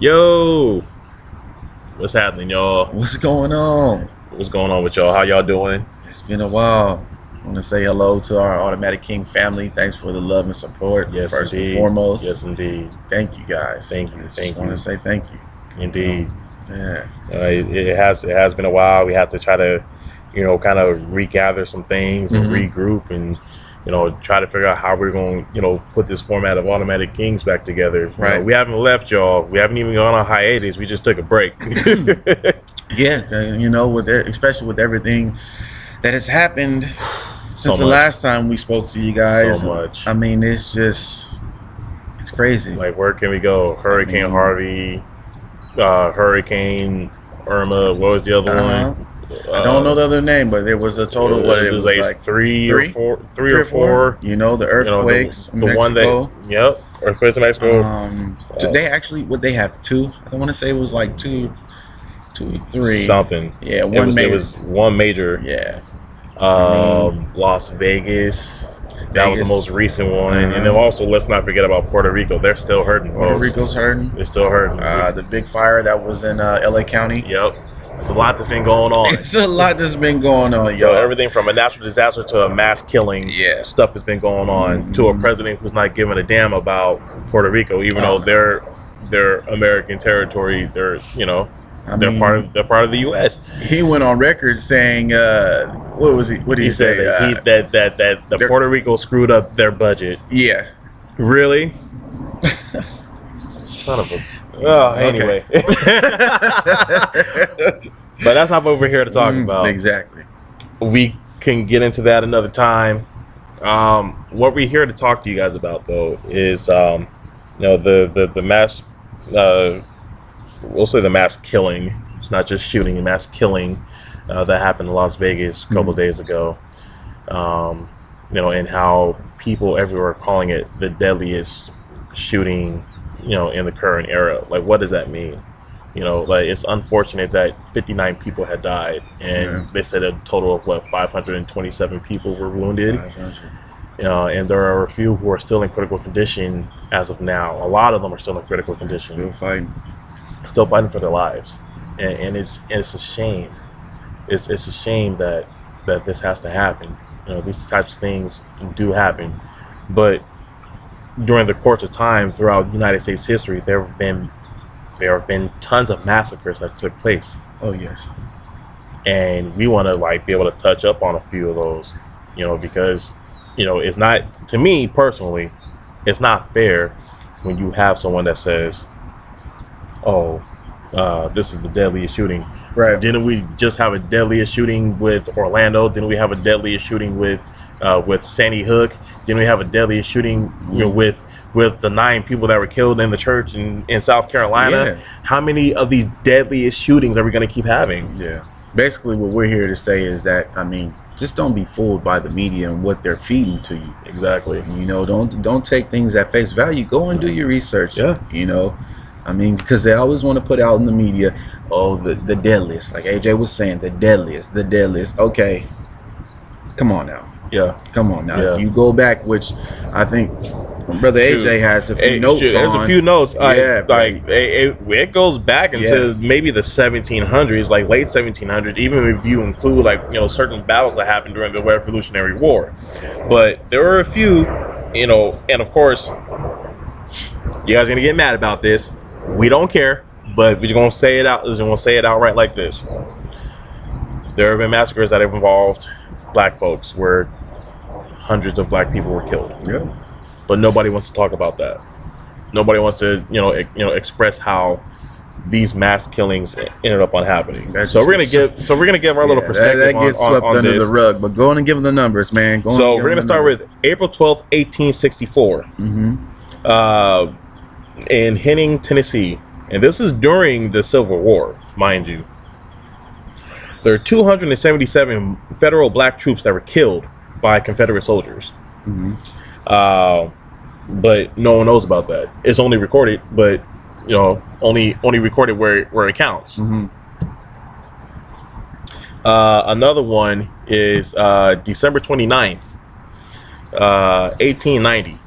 Yo, what's happening, y'all? What's going on? What's going on with y'all? How y'all doing? It's been a while. I want to say hello to our Automatic King family. Thanks for the love and support. Yes, First indeed. and foremost. Yes, indeed. Thank you guys. Thank you. I want to say thank you. Indeed. Yeah. It has been a while. We have to try to, kind of regather some things and regroup and, try to figure out how we're going to, put this format of Automatic Kings back together. Right. We haven't left y'all. We haven't even gone on hiatus. We just took a break. Yeah. Especially with everything that has happened since the last time we spoke to you guys. So much. I mean, it's crazy. Like, where can we go? Hurricane Harvey, Hurricane Irma. What was the other one? I don't know the other name, but there was a total. It was like three or four. The earthquakes. The one that. Yep. Earthquakes in Mexico. They actually they have two. I want to say it was like two, three. Something. Yeah, It was one major. Yeah. Las Vegas. That was the most recent one. And then also, let's not forget about Puerto Rico. They're still hurting, folks. Puerto Rico's hurting. They're still hurting. The big fire that was in LA County. Yep. There's a lot that's been going on. It's a lot that's been going on, So y'all. everything from a natural disaster to a mass killing, stuff has been going on, to a president who's not giving a damn about Puerto Rico, even though they're American territory. They're part of the U.S. He went on record saying, "What was he? What did he say? That Puerto Rico screwed up their budget." Yeah. Really? Son of a. Oh, anyway. But that's not what we're here to talk about. Exactly. We can get into that another time. What we're here to talk to you guys about, though, is the mass. We'll say the mass killing. It's not just shooting, the mass killing that happened in Las Vegas a couple of days ago. And how people everywhere are calling it the deadliest shooting, in the current era. Like, what does that mean? It's unfortunate that 59 people had died, and they said a total of 527 people were wounded. And there are a few who are still in critical condition as of now. A lot of them are still in critical condition. Still fighting for their lives. And it's a shame. It's a shame that this has to happen. These types of things do happen. But during the course of time throughout United States history, there have been tons of massacres that took place. Oh yes. And we want to be able to touch up on a few of those, because it's not, to me personally, it's not fair when you have someone that says, this is the deadliest shooting. Right. Didn't we just have a deadliest shooting with Orlando? Didn't we have a deadliest shooting with Sandy Hook? Didn't we have a deadliest shooting with the 9 people that were killed in the church in South Carolina? Yeah. How many of these deadliest shootings are we going to keep having? Yeah. Basically, what we're here to say is that, just don't be fooled by the media and what they're feeding to you. Exactly. Don't take things at face value. Go and do your research. Yeah. Because they always want to put out in the media, the deadliest. Like AJ was saying, the deadliest. Okay. Come on now. Yeah. Come on now. Yeah. If you go back, which I think Brother AJ has a few notes on. There's a few notes. Yeah. It goes back into maybe the 1700s, like late 1700s, even if you include certain battles that happened during the Revolutionary War. But there were a few, and of course, you guys are going to get mad about this. We don't care, but we're going to say it out. We're going to say it outright like this. There have been massacres that have involved black folks where hundreds of black people were killed. Yeah. But nobody wants to talk about that. Nobody wants to, express how these mass killings ended up on happening. So we're gonna give our little perspective. That gets swept on under this. the rug. But go on and give them the numbers, man. So we're gonna start with April 12th, 1864. In Henning, Tennessee, and this is during the Civil War, mind you. There are 277 federal black troops that were killed by Confederate soldiers. But no one knows about that. It's only recorded, but only recorded where it counts. Another one is December 29th, 1890.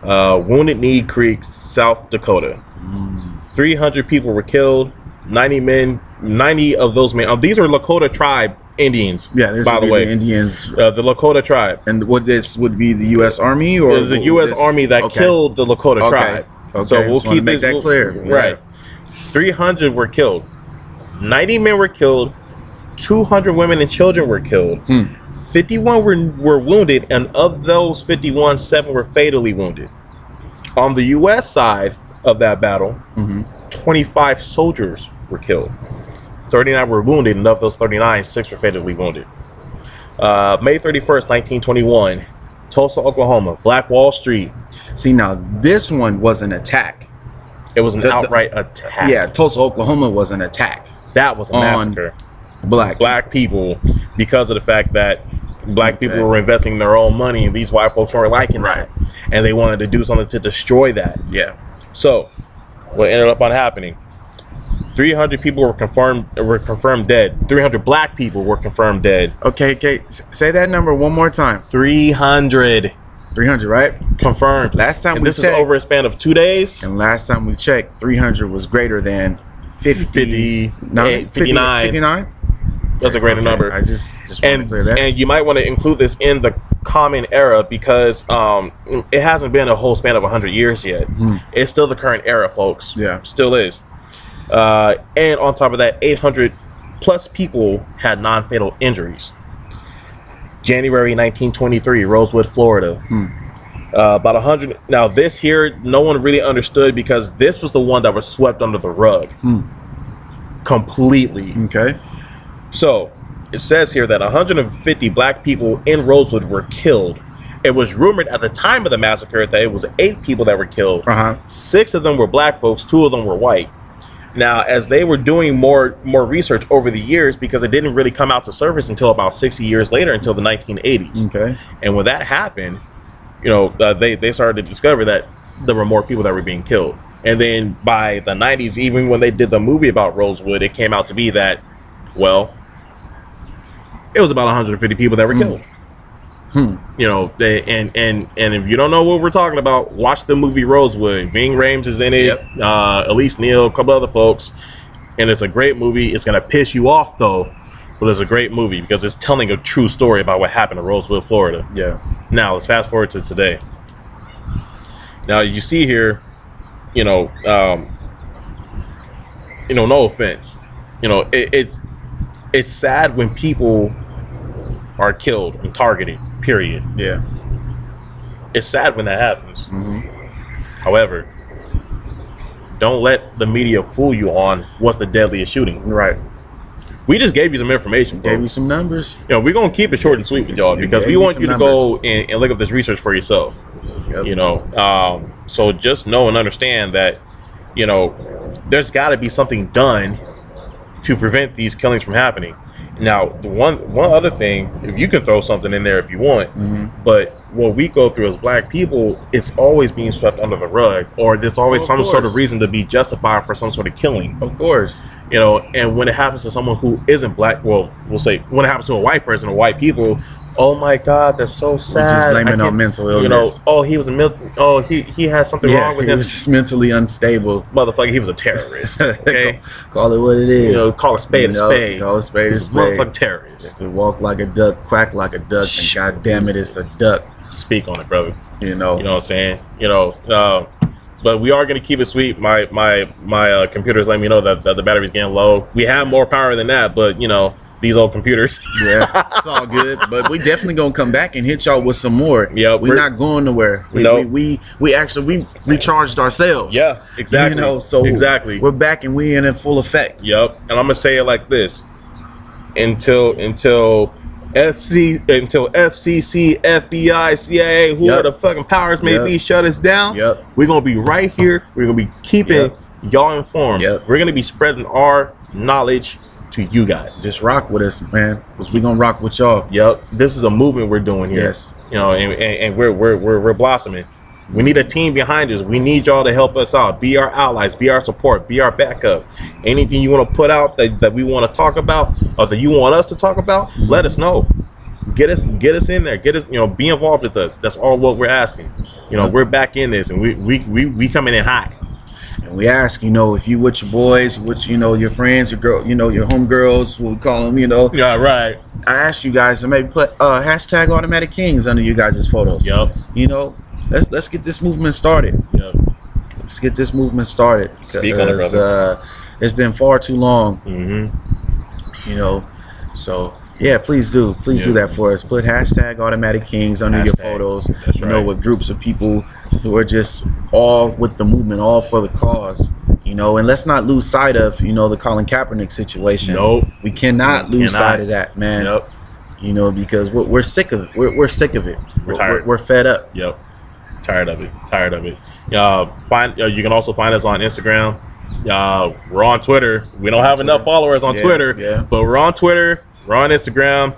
Wounded Knee Creek, South Dakota. 300 people were killed. 90 men. 90 of those men. These are Lakota tribe Indians. Yeah, there's by the way, Indians. The Lakota tribe. And what this would be the U.S. Army, or There's a U.S. Army that killed the Lakota tribe. Okay. So we'll keep make that clear. Right. 300 were killed. 90 men were killed. 200 women and children were killed. 51 were wounded, and of those 51, 7 were fatally wounded. On the U.S. side of that battle, 25 soldiers were killed. 39 were wounded, and of those 39, 6 were fatally wounded. May 31st, 1921, Tulsa, Oklahoma, Black Wall Street. See, now this one was an attack. It was an outright attack. Yeah, Tulsa, Oklahoma was an attack. That was a massacre. Black people, because of the fact that black people were investing their own money, and these white folks weren't liking that, and they wanted to do something to destroy that. Yeah. So, what ended up on happening? 300 people were confirmed dead. 300 black people were confirmed dead. Okay. Say that number one more time. 300. 300, right? Confirmed. Last time this is over a span of 2 days. And last time we checked, 300 was greater than 59. 59. That's a greater number. I just want to clear that. And you might want to include this in the common era, because it hasn't been a whole span of 100 years yet. It's still the current era, folks. Yeah. Still is. And on top of that, 800 plus people had non-fatal injuries. January 1923, Rosewood, Florida. About 100. Now, this here, no one really understood, because this was the one that was swept under the rug. Completely. Okay. So, it says here that 150 black people in Rosewood were killed. It was rumored at the time of the massacre that it was 8 people that were killed. 6 of them were black folks, 2 of them were white. Now, as they were doing more research over the years, because it didn't really come out to surface until about 60 years later, until the 1980s. Okay. And when that happened, they started to discover that there were more people that were being killed. And then by the 90s, even when they did the movie about Rosewood, it came out to be that, well, it was about 150 people that were killed. And if you don't know what we're talking about, watch the movie Rosewood. Ving Rhames is in it. Elise Neal, a couple other folks, and it's a great movie. It's gonna piss you off though, but it's a great movie because it's telling a true story about what happened in Rosewood, Florida. Yeah. Now let's fast forward to today. Now you see here, no offense, it's sad when people are killed and targeted. Period. Yeah. It's sad when that happens. However, don't let the media fool you on what's the deadliest shooting. Right. We just gave you some information, folks. Gave you some numbers. We're gonna keep it short and sweet with y'all, because we want you to go and look up this research for yourself. So just know and understand that there's got to be something done to prevent these killings from happening. Now, the one other thing, if you can throw something in there if you want, but what we go through as black people, it's always being swept under the rug, or there's always some sort of reason to be justified for some sort of killing. Of course. And when it happens to someone who isn't black, well, we'll say when it happens to a white person or white people, oh my God, that's so sad. We just blame it on mental illness. He has something wrong with him. He was just mentally unstable. Motherfucker, he was a terrorist. Okay, call it what it is. Call a spade a spade. Call a spade a spade. Motherfucking terrorist. Walk like a duck, quack like a duck, and God damn it, it's a duck. Speak on it, brother. You know what I'm saying? But we are going to keep it sweet. My computer's letting me know that the battery's getting low. We have more power than that, but these old computers. Yeah, it's all good. But we definitely gonna come back and hit y'all with some more. Yeah, we're not going nowhere. We actually recharged ourselves. Yeah, exactly. Exactly. We're back and we in full effect. Yep. And I'm gonna say it like this: until FCC, FBI, CIA, whoever the fucking powers may be, shut us down. We're gonna be right here. We're gonna be keeping y'all informed. We're gonna be spreading our knowledge to you guys. Just rock with us, man, because we're gonna rock with y'all. This is a movement we're doing here. Yes. And we're blossoming. We need a team behind us. We need y'all to help us out. Be our allies, be our support, be our backup. Anything you want to put out that we want to talk about, or that you want us to talk about, let us know. Get us in there. Get us, be involved with us. That's all what we're asking. We're back in this, and we coming in high. And we ask, if you with your boys, with your friends, your girl, your homegirls, what we call them, Yeah, right. I ask you guys to maybe put hashtag Automatic Kings under you guys' photos. Yep. Let's get this movement started. Yep. Let's get this movement started. Speak on it, brother. It's been far too long. Mm-hmm. So yeah, please do that for us. Put hashtag Automatic Kings under your photos. That's right. With groups of people who are just all with the movement, all for the cause. And let's not lose sight of the Colin Kaepernick situation. Nope. We cannot lose sight of that, man. Yep. Because we're sick of it. We're sick of it. We're tired. We're fed up. Yep. Tired of it. You can also find us on Instagram. We're on Twitter. We don't have enough followers on Twitter, but we're on Twitter. We're on Instagram.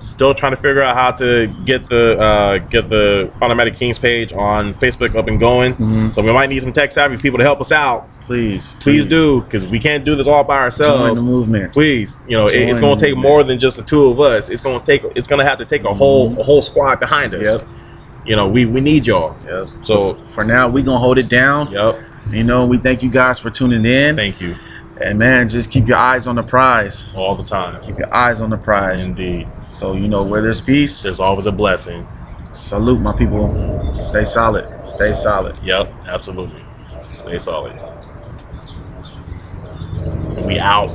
Still trying to figure out how to get the Automatic Kings page on Facebook up and going. So we might need some tech savvy people to help us out. Please do, because we can't do this all by ourselves. Join the movement. Please, it's going to take more than just the two of us. It's going to have to take a whole squad behind us. Yep. We need y'all. Yep. So for now, we gonna hold it down. Yep. We thank you guys for tuning in. Thank you. And man, just keep your eyes on the prize. All the time. Keep your eyes on the prize. Indeed. So where there's peace, there's always a blessing. Salute, my people. Stay solid. Stay solid. Yep, absolutely. Stay solid. We out.